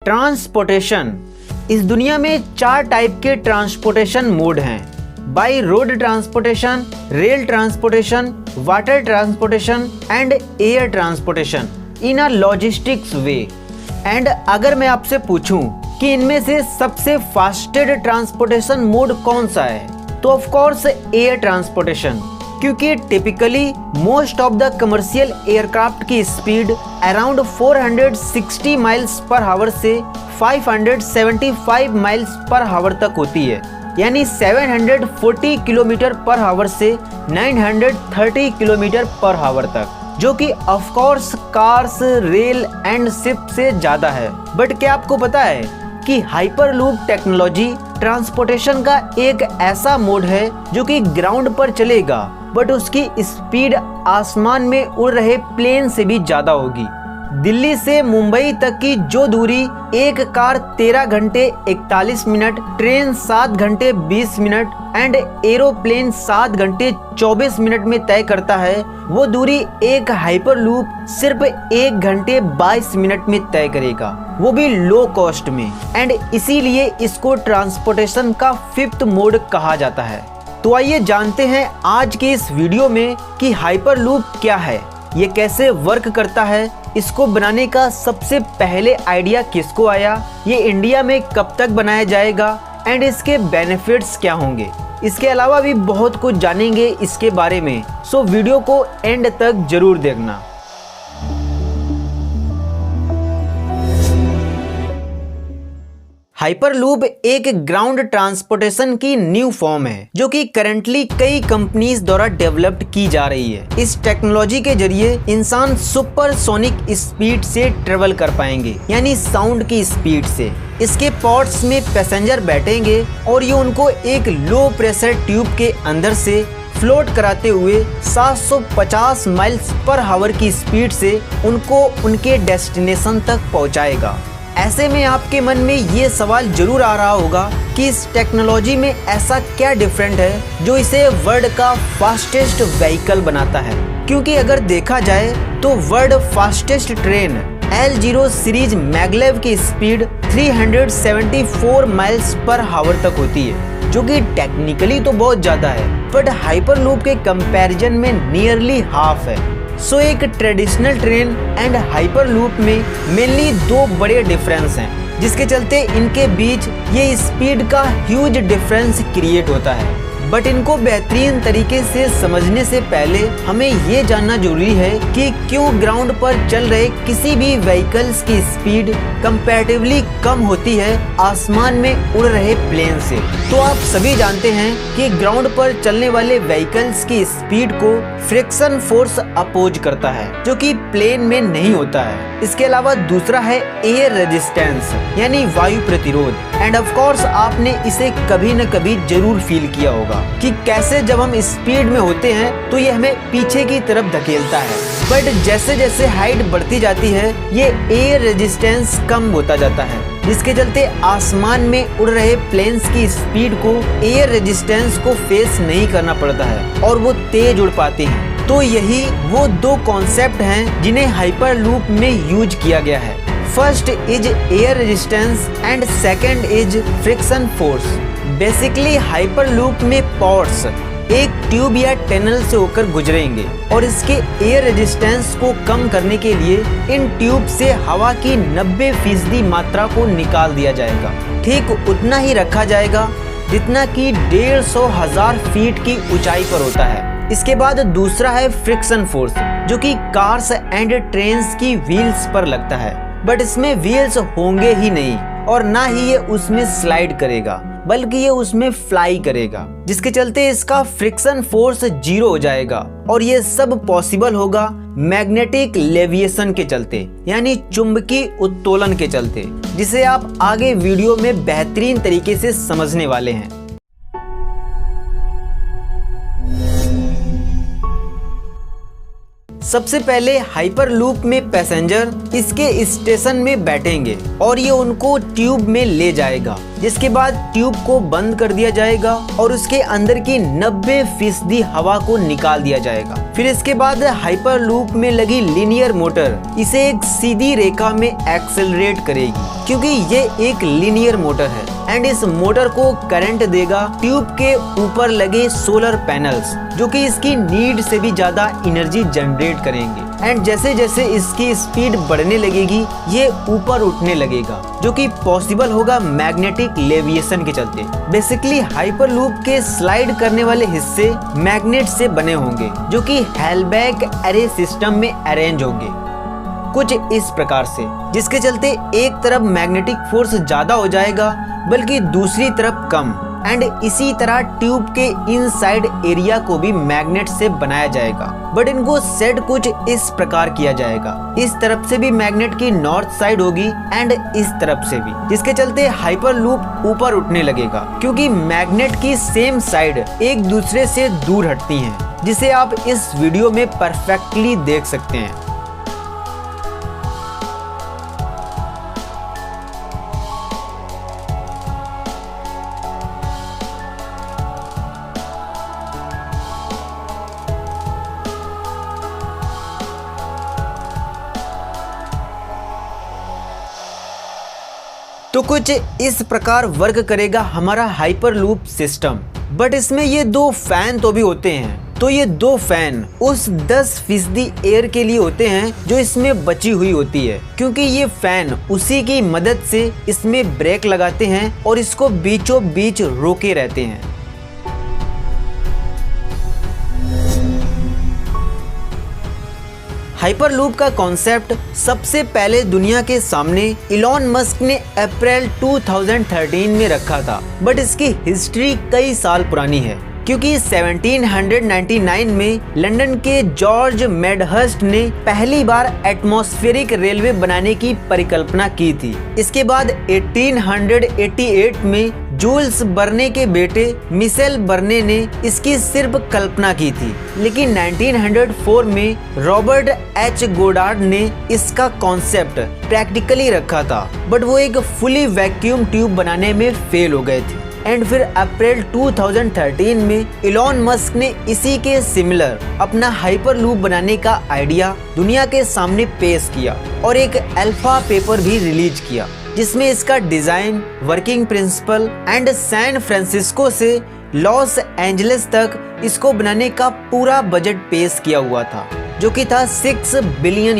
Transportation. इस दुनिया में 4 टाइप के ट्रांसपोर्टेशन मोड हैं: by road transportation, rail transportation, water transportation and air transportation in a logistics way. And अगर मैं आपसे पूछूं कि इनमें से सबसे फास्टेस्ट ट्रांसपोर्टेशन मोड कौन सा है, तो ऑफ कोर्स एयर ट्रांसपोर्टेशन, क्योंकि typically most of the commercial aircraft की speed around 460 miles per hour से 575 माइल्स पर आवर तक होती है, यानी 740 किलोमीटर पर आवर से 930 किलोमीटर पर आवर तक, जो कि of course cars, rail and ship से ज़्यादा है। बट क्या आपको पता है कि हाइपरलूप टेक्नोलॉजी ट्रांसपोर्टेशन का एक ऐसा मोड है जो कि ग्राउंड पर चलेगा, बट उसकी स्पीड आसमान में उड़ रहे प्लेन से भी ज़्यादा होगी। दिल्ली से मुंबई तक की जो दूरी एक कार 13 घंटे 41 मिनट, ट्रेन 7 घंटे 20 मिनट एंड एरोप्लेन 7 घंटे 24 मिनट में तय करता है, वो दूरी एक हाइपरलूप सिर्फ 1 घंटे 22 मिनट में तय करेगा, वो भी लो कॉस्ट में। एंड इसीलिए इसको ट्रांसपोर्टेशन का 5th मोड कहा जाता है। तो आइए जानते हैं आज के इस वीडियो में कि हाइपरलूप क्या है, ये कैसे वर्क करता है, इसको बनाने का सबसे पहले आइडिया किसको आया, ये इंडिया में कब तक बनाया जाएगा एंड इसके बेनिफिट्स क्या होंगे। इसके अलावा भी बहुत कुछ जानेंगे इसके बारे में, सो वीडियो को एंड तक जरूर देखना। हाइपरलूप एक ग्राउंड ट्रांसपोर्टेशन की न्यू फॉर्म है जो कि करंटली कई कंपनीज द्वारा डेवलप्ड की जा रही है। इस टेक्नोलॉजी के जरिए इंसान सुपरसोनिक स्पीड से ट्रेवल कर पाएंगे, यानी साउंड की स्पीड से। इसके पॉड्स में पैसेंजर बैठेंगे और ये उनको एक लो प्रेशर ट्यूब के अंदर से फ्लोट कराते हुए 750 माइल्स पर आवर की स्पीड से उनको उनके डेस्टिनेशन तक पहुंचाएगा। ऐसे में आपके मन में ये सवाल जरूर आ रहा होगा कि इस टेक्नोलॉजी में ऐसा क्या डिफरेंट है जो इसे वर्ल्ड का फास्टेस्ट व्हीकल बनाता है। क्योंकि अगर देखा जाए तो world fastest train L0 series maglev की स्पीड 374 माइल्स पर आवर तक होती है, जो कि टेक्निकली तो बहुत ज़्यादा है, बट हाइपरलूप के कंपैरिजन में नियरली हाफ है। सो एक ट्रेडिशनल ट्रेन एंड हाइपरलूप में मेनली 2 बड़े डिफरेंस हैं, जिसके चलते इनके बीच ये स्पीड का ह्यूज डिफरेंस क्रिएट होता है। बट इनको बेहतरीन तरीके से समझने से पहले हमें ये जानना जरूरी है कि क्यों ग्राउंड पर चल रहे किसी भी व्हीकल्स की स्पीड कंपैरेटिवली कम होती है आसमान में उड़ रहे प्लेन से। तो आप सभी जानते हैं कि ग्राउंड पर चलने वाले व्हीकल्स की स्पीड को फ्रिक्शन फोर्स अपोज करता है, जो कि प्लेन में नहीं होता है। इसके अलावा दूसरा है एयर रेजिस्टेंस, यानी वायु प्रतिरोध। एंड ऑफ कोर्स आपने इसे कभी न कभी जरूर फील किया होगा कि कैसे जब हम स्पीड में होते हैं तो ये हमें पीछे की तरफ धकेलता है, बट जैसे जैसे हाइट बढ़ती जाती है ये एयर रेजिस्टेंस कम होता जाता है, जिसके चलते आसमान में उड़ रहे प्लेन्स की स्पीड को एयर रेजिस्टेंस को फेस नहीं करना पड़ता है और वो तेज उड़ पाते हैं। तो यही वो 2 कॉन्सेप्ट हैं जिन्हें हाइपरलूप में यूज किया गया है। First is air resistance and second is friction force. Basically hyperloop में पॉड्स एक ट्यूब या टनल से होकर गुजरेंगे और इसके एयर रेजिस्टेंस को कम करने के लिए इन ट्यूब से हवा की 90% मात्रा को निकाल दिया जाएगा। ठीक उतना ही रखा जाएगा जितना कि 150,000 फीट की ऊंचाई पर होता है। इसके बाद दूसरा है फ्रिक्शन फोर्स, जो कि कार्स एंड ट्रेन्स की व्हील्स पर लगता है, बट इसमें व्हील्स होंगे ही नहीं और ना ही ये उसमें स्लाइड करेगा, बल्कि ये उसमें फ्लाई करेगा, जिसके चलते इसका फ्रिक्शन फोर्स 0 हो जाएगा। और ये सब पॉसिबल होगा मैग्नेटिक लेविएशन के चलते, यानी चुंबकीय उत्तोलन के चलते, जिसे आप आगे वीडियो में बेहतरीन तरीके से समझने वाले हैं। सबसे पहले हाइपरलूप में पैसेंजर इसके स्टेशन में बैठेंगे और ये उनको ट्यूब में ले जाएगा, जिसके बाद ट्यूब को बंद कर दिया जाएगा और उसके अंदर की 90% हवा को निकाल दिया जाएगा। फिर इसके बाद हाइपरलूप में लगी लीनियर मोटर इसे एक सीधी रेखा में एक्सेलरेट करेगी, क्योंकि ये एक लीनियर मोटर है एंड इस मोटर को करंट देगा ट्यूब के ऊपर लगे सोलर पैनल्स, जो कि इसकी नीड से भी ज्यादा एनर्जी जनरेट करेंगे। एंड जैसे जैसे इसकी स्पीड बढ़ने लगेगी ये ऊपर उठने लगेगा, जो कि पॉसिबल होगा मैग्नेटिक लेविएशन के चलते। बेसिकली हाइपरलूप के स्लाइड करने वाले हिस्से मैग्नेट से बने होंगे, जो कि हैलबैग एरे सिस्टम में अरेंज होंगे कुछ इस प्रकार से, जिसके चलते एक तरफ मैग्नेटिक फोर्स ज्यादा हो जाएगा बल्कि दूसरी तरफ कम। एंड इसी तरह ट्यूब के इनसाइड एरिया को भी मैग्नेट से बनाया जाएगा, बट इनको सेट कुछ इस प्रकार किया जाएगा। इस तरफ से भी मैग्नेट की नॉर्थ साइड होगी एंड इस तरफ से भी, जिसके चलते हाइपरलूप ऊपर उठने लगेगा, क्योंकि मैग्नेट की सेम साइड एक दूसरे से दूर हटती हैं, जिसे आप इस वीडियो में परफेक्टली देख सकते हैं। तो कुछ इस प्रकार वर्क करेगा हमारा हाइपरलूप सिस्टम, बट इसमें ये दो फैन तो भी होते हैं। तो ये दो फैन उस 10% एयर के लिए होते हैं जो इसमें बची हुई होती है, क्योंकि ये फैन उसी की मदद से इसमें ब्रेक लगाते हैं और इसको बीचों बीच रोके रहते हैं। हाइपरलूप का कॉन्सेप्ट सबसे पहले दुनिया के सामने इलॉन मस्क ने अप्रैल 2013 में रखा था, बट इसकी हिस्ट्री कई साल पुरानी है, क्योंकि 1799 में लंदन के जॉर्ज मेडहर्स्ट ने पहली बार एटमॉस्फेरिक रेलवे बनाने की परिकल्पना की थी। इसके बाद 1888 में जूल्स बर्ने के बेटे मिशेल बर्ने ने इसकी सिर्फ कल्पना की थी, लेकिन 1904 में रॉबर्ट एच गोडार्ड ने इसका कॉन्सेप्ट प्रैक्टिकली रखा था, बट वो एक फुली वैक्यूम ट्यूब बनाने में फेल हो गए थे। एंड फिर अप्रैल 2013 में इलॉन मस्क ने इसी के सिमिलर अपना हाइपरलूप बनाने का आइडिया दुनिया के सामने पेश किया और एक अल्फा पेपर भी रिलीज किया, जिसमें इसका design, working principle and San Francisco से लॉस एंजलिस तक इसको बनाने का पूरा बजट पेश किया हुआ था, जो कि था $6 बिलियन,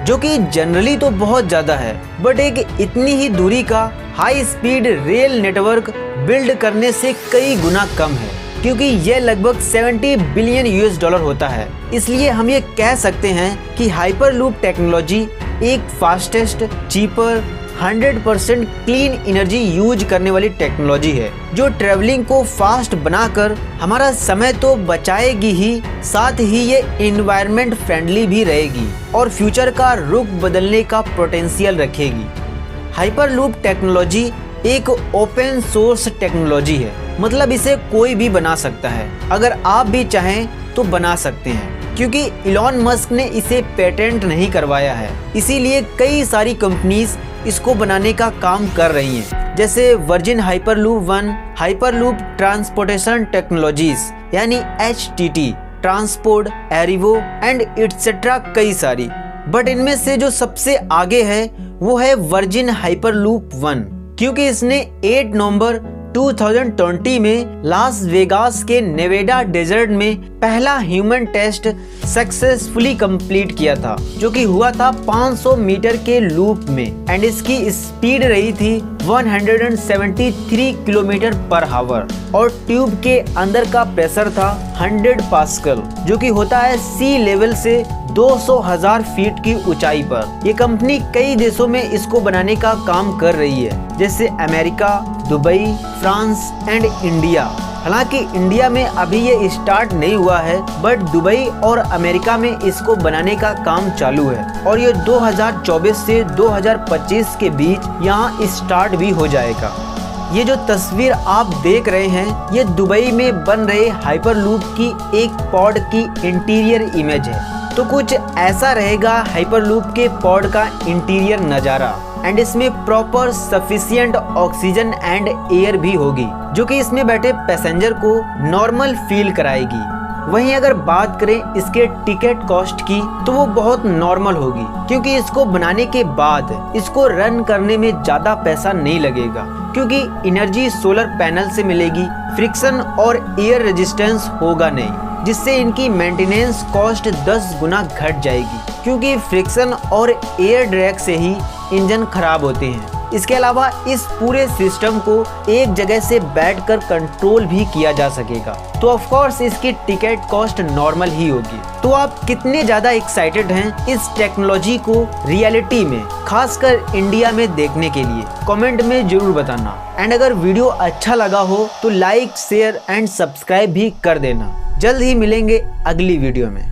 जो कि जनरली तो बहुत ज्यादा है, बट एक इतनी ही दूरी का high speed rail network build करने से कई गुना कम है, क्योंकि यह लगभग $70 बिलियन होता है। इसलिए हम ये कह सकते हैं कि हाइपरलूप टेक्नोलॉजी एक fastest, cheaper, 100% clean energy use करने वाली टेक्नोलॉजी है, जो ट्रेवलिंग को फास्ट बनाकर हमारा समय तो बचाएगी ही, साथ ही ये एनवायरनमेंट फ्रेंडली भी रहेगी और फ्यूचर का रुख बदलने का पोटेंशियल रखेगी। हाइपरलूप टेक्नोलॉजी एक ओपन सोर्स टेक्नोलॉजी है, मतलब इसे कोई भी बना सकता है। अगर आप भी चाहें तो बना सकते हैं, क्योंकि इलॉन मस्क ने इसे पेटेंट नहीं करवाया है, इसीलिए कई सारी कंपनीज इसको बनाने का काम कर रही हैं, जैसे virgin hyperloop 1, hyperloop transportation technologies यानी HTT, ट्रांसपोर्ट, एरिवो एंड एटसेट्रा कई सारी। बट इनमें से जो सबसे आगे है वो है वर्जिन हाइपरलूप 1, क्योंकि इसने 8 नवंबर 2020 में लास वेगास के नेवेडा डेजर्ट में पहला ह्यूमन टेस्ट सक्सेसफुली कंप्लीट किया था, जो कि हुआ था 500 मीटर के लूप में एंड इसकी स्पीड रही थी 173 किलोमीटर पर आवर और ट्यूब के अंदर का प्रेशर था 100 पास्कल, जो कि होता है सी लेवल से 200,000 फीट की ऊंचाई पर। ये कंपनी कई देशों में इसको बनाने का काम कर रही है, जैसे America, Dubai, France and India. हालांकि इंडिया में अभी ये स्टार्ट नहीं हुआ है, बट दुबई और अमेरिका में इसको बनाने का काम चालू है और ये 2024 से 2025 के बीच यहाँ स्टार्ट भी हो जाएगा। ये जो तस्वीर आप देख रहे हैं, ये दुबई में बन रहे हाइपरलूप की एक पॉड की इंटीरियर इमेज है। तो कुछ ऐसा रहेगा हाइपरलूप के पॉड का इंटीरियर नज़ारा। एंड इसमें proper sufficient oxygen and air भी होगी, जो कि इसमें बैठे पैसेंजर को नॉर्मल फील कराएगी। वहीं अगर बात करें इसके टिकट कॉस्ट की, तो वो बहुत नॉर्मल होगी, क्योंकि इसको बनाने के बाद इसको रन करने में ज़्यादा पैसा नहीं लगेगा, क्योंकि एनर्जी सोलर पैनल से मिलेगी, फ्रिक्शन और एयर रेजिस्टेंस होगा नहीं, जिससे इनकी मेंटेनेंस कॉस्ट 10 गुना घट जाएगी, क्योंकि फ्रिक्शन और एयर ड्रैग से ही इंजन खराब होते हैं। इसके अलावा इस पूरे सिस्टम को एक जगह से बैठकर कंट्रोल भी किया जा सकेगा, तो ऑफ कोर्स इसकी टिकट कॉस्ट नॉर्मल ही होगी। तो आप कितने ज़्यादा एक्साइटेड हैं इस टेक्नोलॉजी को रियलिटी में, खासकर इंडिया में देखने के लिए? कमेंट में जरूर बताना। एंड अगर वीडियो अच्छा लगा हो तो लाइक, शेयर एंड सब्सक्राइब भी कर देना। जल्द ही मिलेंगे अगली वीडियो में।